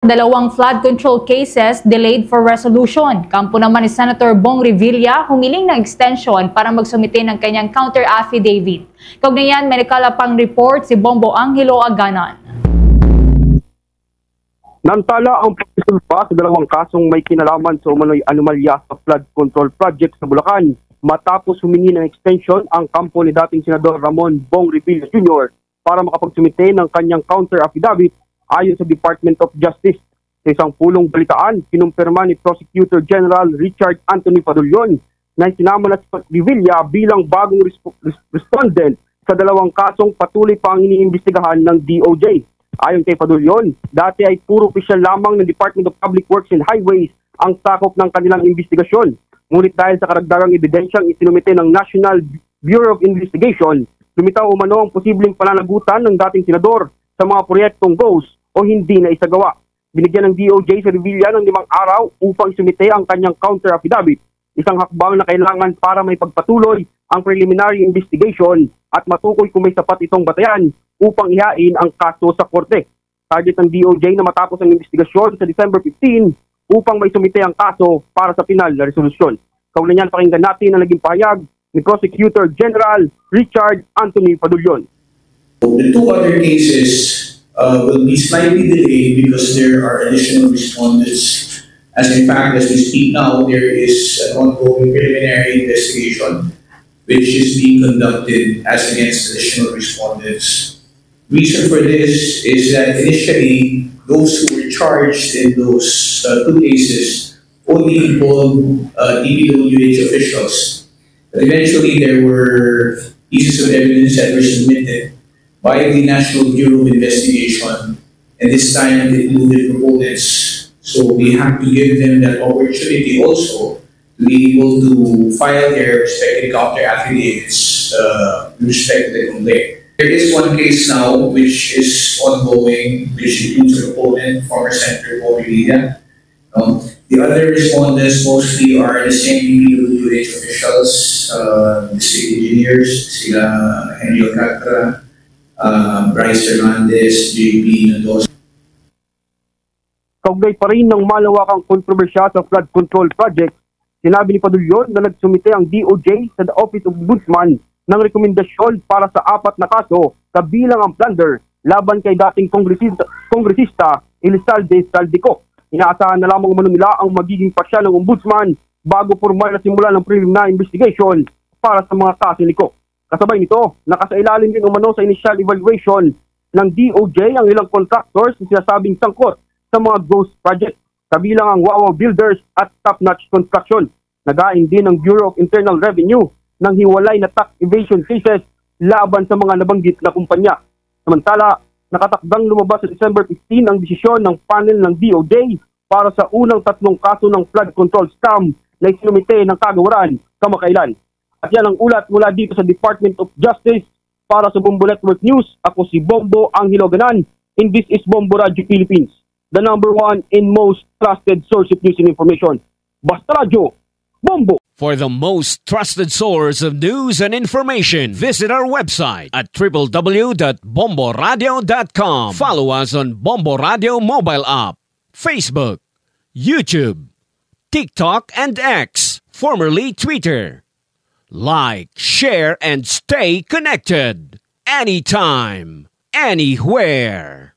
Dalawang flood control cases delayed for resolution. Kampo naman ni Senator Bong Revilla humiling ng extension para magsumite ng kanyang counter affidavit. Kaugnayan, may nakalapang report si Bombo Angelo Aganan. Nantala ang pagsisulpa sa dalawang kasong may kinalaman sa umano'y anomalya sa flood control project sa Bulacan matapos humingi ng extension ang kampo ni dating Senador Ramon Bong Revilla Jr. para makapagsumite ng kanyang counter affidavit ayon sa Department of Justice. Sa isang pulong balitaan, kinumpirma ni Prosecutor General Richard Anthony Padulyon na sinama na si Revilla bilang bagong respondent sa dalawang kasong patuloy pa ang iniimbestigahan ng DOJ. Ayon kay Padulyon, dati ay puro opisyal lamang ng Department of Public Works and Highways ang sakop ng kanilang investigasyon. Ngunit dahil sa karagdagang ebidensyang isinumite ng National Bureau of Investigation, lumitaw umano ang posibleng pananagutan ng dating senador sa mga proyektong GOES o hindi na isagawa. Binigyan ng DOJ sa Revilla ng 5 araw upang isumite ang kanyang counter affidavit, isang hakbang na kailangan para may pagpatuloy ang preliminary investigation at matukoy kung may sapat itong batayan upang ihain ang kaso sa korte. Target ng DOJ na matapos ang investigasyon sa December 15 upang may sumite ang kaso para sa final na resolusyon. Kaugnayan, pakinggan natin ang naging pahayag ni Prosecutor General Richard Anthony Padulyon. The two other cases will be slightly delayed because there are additional respondents. As in fact, as we speak now, there is an ongoing preliminary investigation which is being conducted as against additional respondents. Reason for this is that initially, those who were charged in those two cases only involved DPWH officials. But eventually, there were pieces of evidence that were submitted by the National Bureau of Investigation, and this time it included proponents. So we have to give them that opportunity also to be able to file their respective counter affidavits with respect to the complaint. There is one case now which is ongoing, which includes a proponent, former Senator Bong Revilla. The other respondents mostly are the same DPWH officials, the city engineers, sila Henry Alcantara, Bryce Hernandez, JP Mendoza. Kaugnay pa rin ng malawakang kontrobersya sa flood control project, sinabi ni Padulyon na nagsumite ang DOJ sa the Office of Ombudsman ng rekomendasyon para sa 4 na kaso kabilang ang plunder laban kay dating kongresista Elizalde Saldico. Inaasahan na lamang umano nila ang magiging pasya ng ombudsman bago formal na simula ng preliminary investigation para sa mga kaso nito. Kasabay nito, nakasailalim din umano sa initial evaluation ng DOJ ang ilang contractors na sinasabing sangkot sa mga ghost project, kabilang ang Wawa Builders at Top Notch Construction. Nagain din ng Bureau of Internal Revenue ng hiwalay na tax evasion cases laban sa mga nabanggit na kumpanya. Samantala, nakatakdang lumabas sa December 15 ang desisyon ng panel ng DOJ para sa unang 3 kaso ng flood control scam na isinumite ng kagawaran kamakailan. At yan ang ulat mula dito sa Department of Justice. Para sa Bombo Network News, ako si Bombo Angelo Aganan, and this is Bombo Radio Philippines, the #1 and most trusted source of news and information. Basta Radio, Bombo! For the most trusted source of news and information, visit our website at www.bomboradio.com. Follow us on Bombo Radio mobile app, Facebook, YouTube, TikTok, and X, formerly Twitter. Like, share, and stay connected. Anytime, anywhere.